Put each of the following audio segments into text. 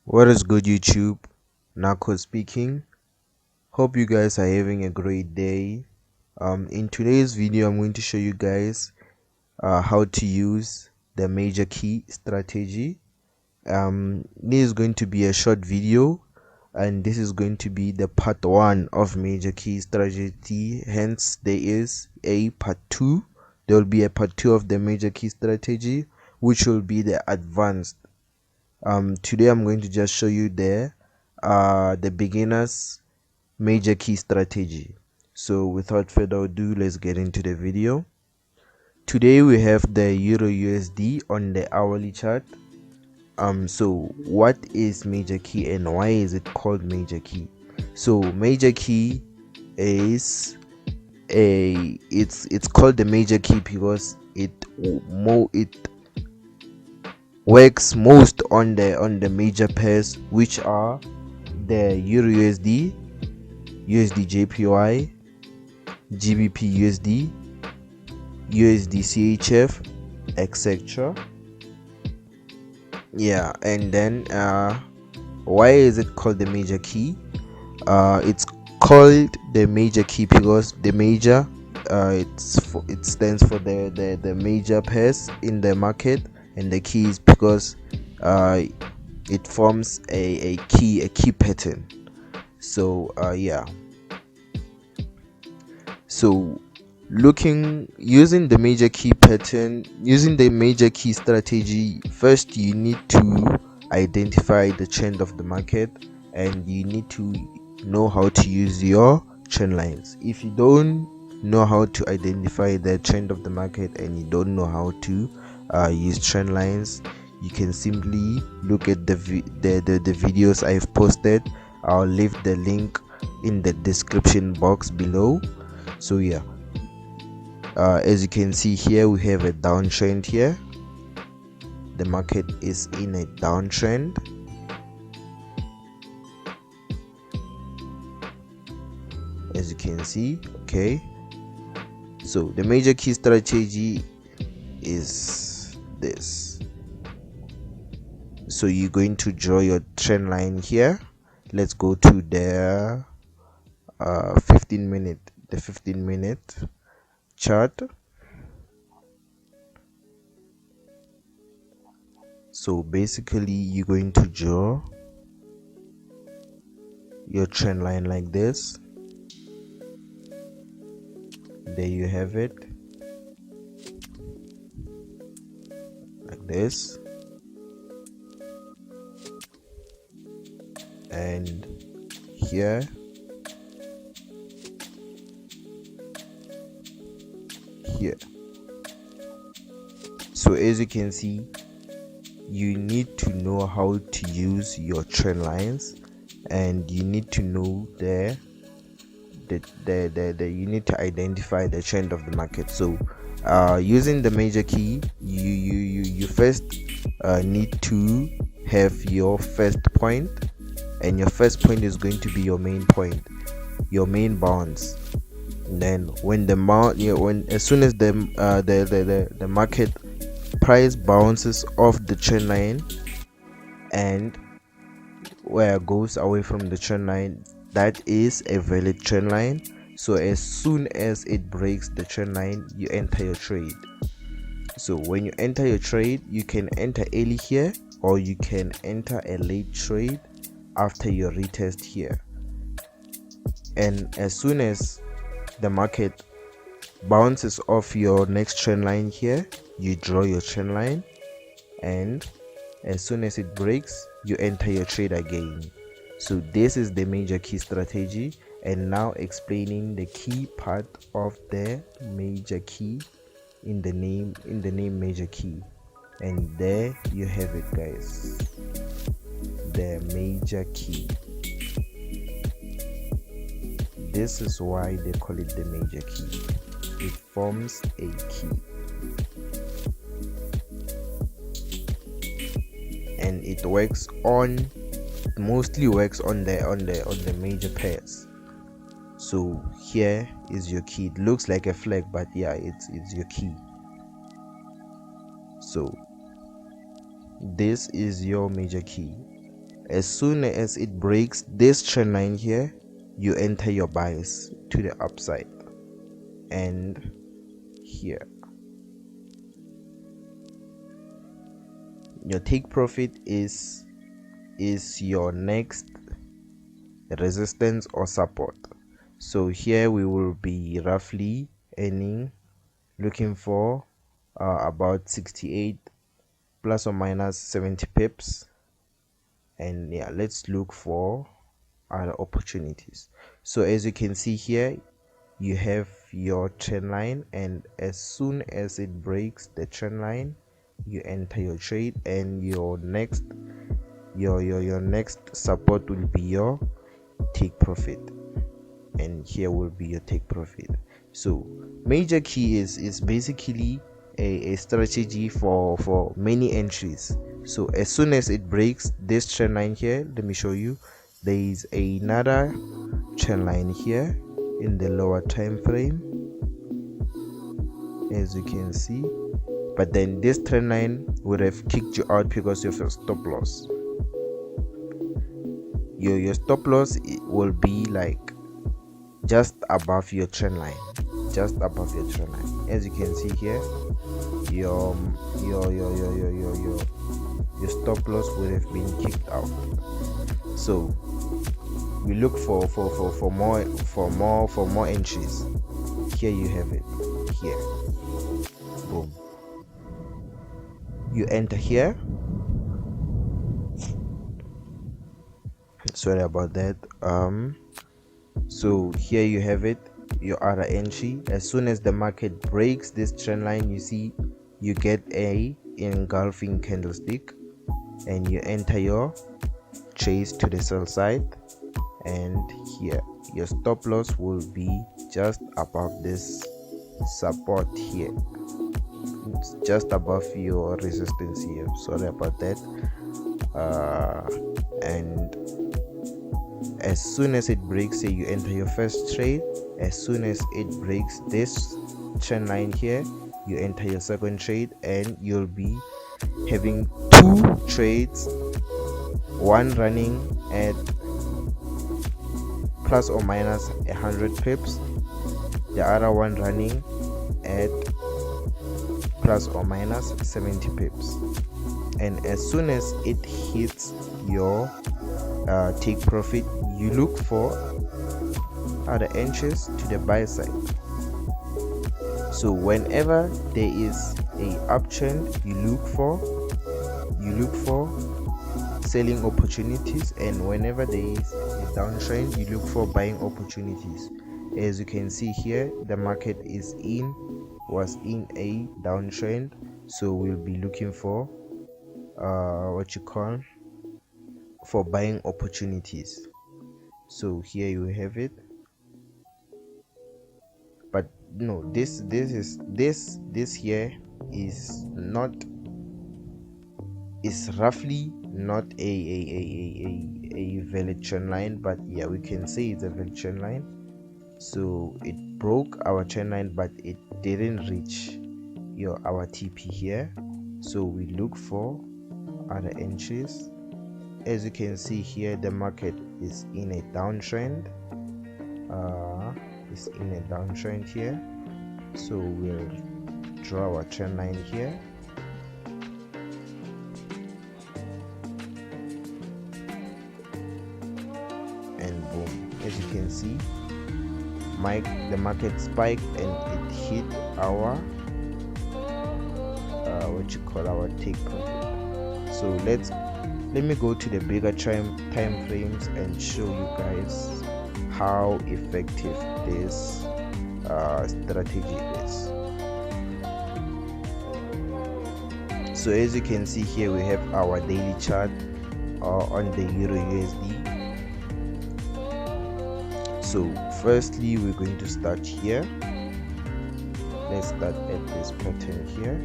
What is good, YouTube? Nako speaking. Hope you guys are having a great day. In today's video, I'm going to show you guys how to use the major key strategy. This is going to be a short video, and this is going to be the part 1 of major key strategy. Hence, there is a part 2. There will be a part 2 of the major key strategy, which will be the advanced. Today I'm going to just show you the beginners major key strategy. So without further ado, let's get into the video. Today we have the Euro USD on the hourly chart. So what is major key and why is it called major key? So major key is it's called the major key because it works most on the major pairs, which are the Euro USD, USD JPY, GBP USD, USD CHF, etc. Yeah, and then why is it called the major key? It's called the major key because the major it stands for the major pairs in the market, and the key is because it forms a key pattern. So yeah, so using the major key pattern, using the major key strategy, first you need to identify the trend of the market, and you need to know how to use your trend lines. If you don't know how to identify the trend of the market and you don't know how to use trend lines, you can simply look at the videos I've posted. I'll leave the link in the description box below. So yeah, as you can see here, we have a downtrend here. The market is in a downtrend. As you can see, okay. So the major key strategy is this. So you're going to draw your trend line here. Let's go to the 15 minute chart. So basically you're going to draw your trend line like this. There you have it, like this. And here, so as you can see, you need to know how to use your trend lines, and you need to know you need to identify the trend of the market. So using the major key, you first need to have your first point, and your first point is going to be your main point, your main bounce. And then when as soon as the market price bounces off the trend line and where it goes away from the trend line, that is a valid trend line. So as soon as it breaks the trend line, you enter your trade. So when you enter your trade, you can enter early here, or you can enter a late trade after your retest here. And as soon as the market bounces off your next trend line here, you draw your trend line, and as soon as it breaks, you enter your trade again. So this is the major key strategy, and now explaining the key part of the major key in the name major key. And there you have it, guys, the major key. This is why they call it the major key. It forms a key, and it mostly works on the major pairs. So here is your key. It looks like a flag, but yeah, it's your key. So this is your major key. As soon as it breaks this trend line here, you enter your buys to the upside. And here, your take profit is your next resistance or support. So here we will be roughly looking for about 68 plus or minus 70 pips. And yeah, let's look for other opportunities. So as you can see here, you have your trend line, and as soon as it breaks the trend line, you enter your trade, and your next support will be your take profit, and here will be your take profit. So major key is basically a strategy for many entries. So as soon as it breaks this trend line here, let me show you, there is another trend line here in the lower time frame, as you can see, but then this trend line would have kicked you out because of your stop loss. Your stop loss will be like just above your trend line, as you can see here. Your stop loss would have been kicked out. So we look for more entries. Here you have it. Here, boom, you enter here. Sorry about that. So here you have it, your other entry. As soon as the market breaks this trend line, you see you get a engulfing candlestick, and you enter your trades to the sell side, and here your stop loss will be just above this support here. It's just above your resistance here. Sorry about that. And as soon as it breaks here, you enter your first trade. As soon as it breaks this trend line here, you enter your second trade, and you'll be having two trades, one running at plus or minus 100 pips, the other one running at plus or minus 70 pips. And as soon as it hits your take profit, you look for other entries to the buy side. So whenever there is a uptrend, you look for selling opportunities, and whenever there is a downtrend, you look for buying opportunities. As you can see here, the market was in a downtrend, so we'll be looking for for buying opportunities. So here you have it. But no, this here is roughly not a valid trend line, but yeah, we can say it's a valid trend line. So it broke our trend line, but it didn't reach our TP here. So we look for other entries. As you can see here, the market is in a downtrend. Here. So we'll draw our trend line here. And boom, as you can see, the market spiked and it hit our our take profit. So let me go to the bigger time frames and show you guys how effective this strategy is. So as you can see here, we have our daily chart on the Euro USD. So firstly, we're going to start here. Let's start at this pattern here.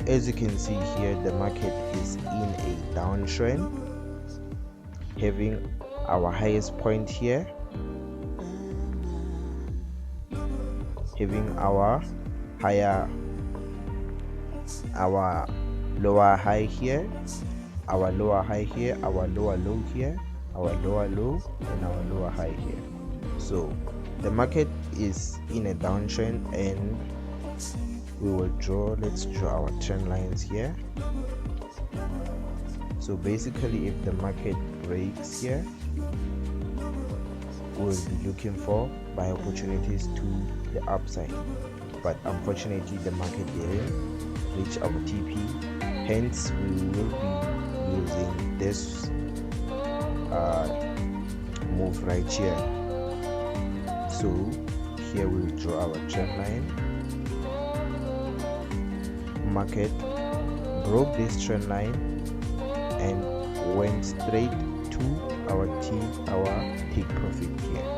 As you can see here, the market is in a downtrend, having our highest point here, having our lower high here, our lower high here, our lower low here, our lower low, and our lower high here. So the market is in a downtrend, and we will let's draw our trend lines here. So basically, if the market breaks here, we'll be looking for buy opportunities to the upside, but unfortunately the market didn't reach our TP, hence we will be using this move right here. So here we'll draw our trend line. Market broke this trend line and went straight to our take profit here.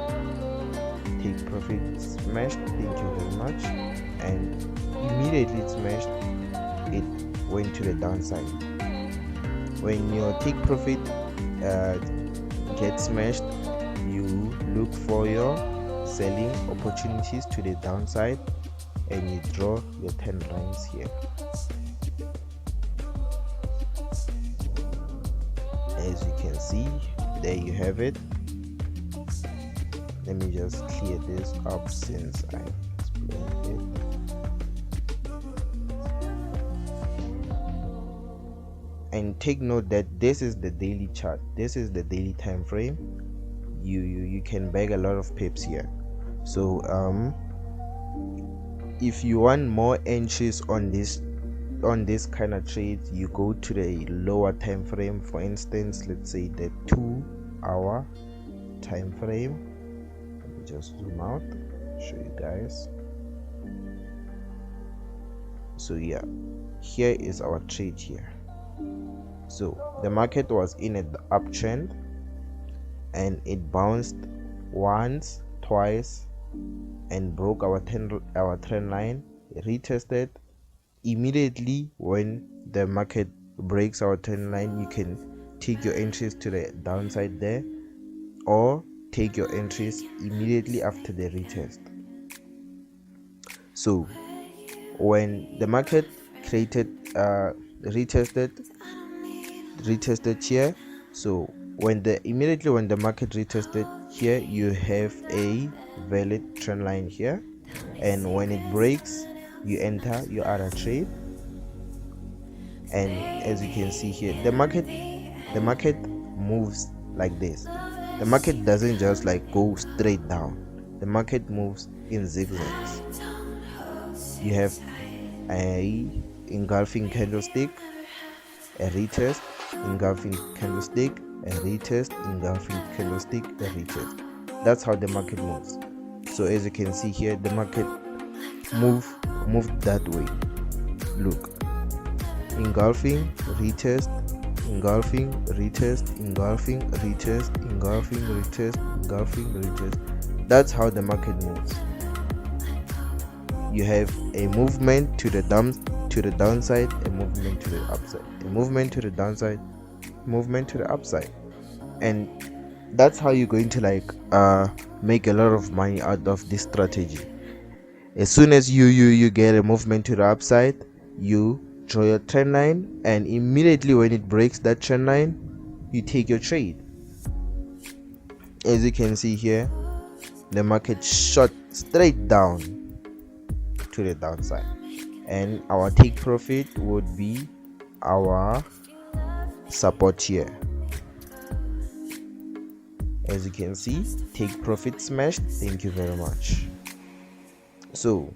Take profit smashed, thank you very much, and immediately it smashed, it went to the downside. When your take profit gets smashed, you look for your selling opportunities to the downside and you draw your 10 lines here. As you can see, there you have it. Let me just clear this up since I explained it. And take note that this is the daily chart, this is the daily time frame. You can bag a lot of pips here. So if you want more entries on this kind of trade, you go to the lower time frame. For instance, let's say the 2-hour time frame. Let me just zoom out, show you guys. So yeah, here is our trade here. So the market was in an uptrend and it bounced once, twice, and broke our trend line, retested. Immediately when the market breaks our trend line, you can take your entries to the downside there, or take your entries immediately after the retest. So when the market retested here, so immediately when the market retested here, you have a valid trend line here, and when it breaks, you enter your other trade. And as you can see here, the market moves like this. The market doesn't just like go straight down, the market moves in zigzags. You have a engulfing candlestick, a retest, engulfing candlestick, a retest, engulfing candlestick, a retest. That's how the market moves. So as you can see here, the market moved that way. Look, engulfing, retest, engulfing, retest, engulfing, retest, engulfing, retest, engulfing, retest. That's how the market moves. You have a movement to the downside, a movement to the upside, a movement to the downside, movement to the upside, and that's how you're going to make a lot of money out of this strategy. As soon as you get a movement to the upside, you draw your trend line, and immediately when it breaks that trend line, you take your trade. As you can see here, the market shot straight down to the downside, and our take profit would be our support here. As you can see, take profit smashed, thank you very much. So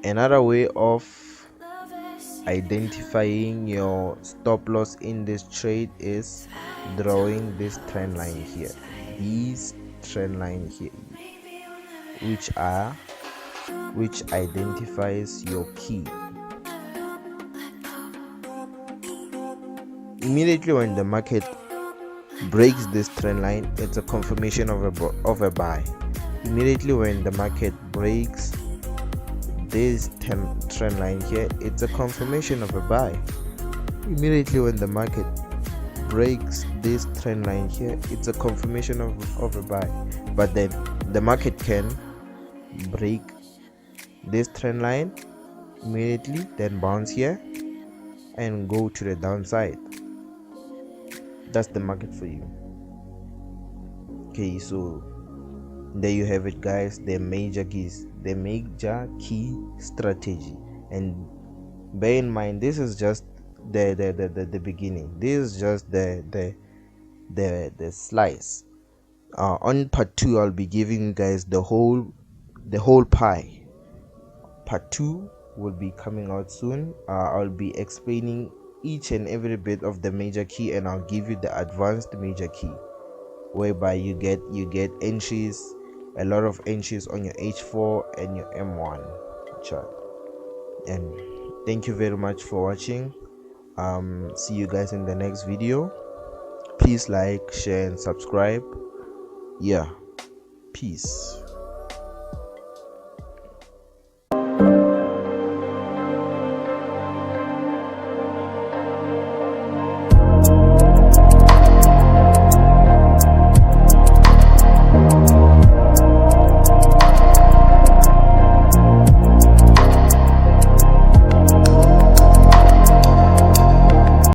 another way of identifying your stop loss in this trade is drawing this trend line here, these trend line here, which identifies your key. Immediately when the market breaks this trend line, it's a confirmation of a buy. Immediately when the market breaks this trend line here, it's a confirmation of a buy. Immediately when the market breaks this trend line here, it's a confirmation of a buy. But then the market can break this trend line immediately, then bounce here, and go to the downside. That's the market for you. Okay, so there you have it, guys. The major keys, the major key strategy. And bear in mind, this is just the beginning. This is just the slice. On part 2, I'll be giving you guys the whole pie. Part 2 will be coming out soon. I'll be explaining each and every bit of the major key, and I'll give you the advanced major key, whereby you get entries, a lot of entries on your H4 and your M1 chart. And thank you very much for watching. See you guys in the next video. Please like, share, and subscribe. Yeah, peace.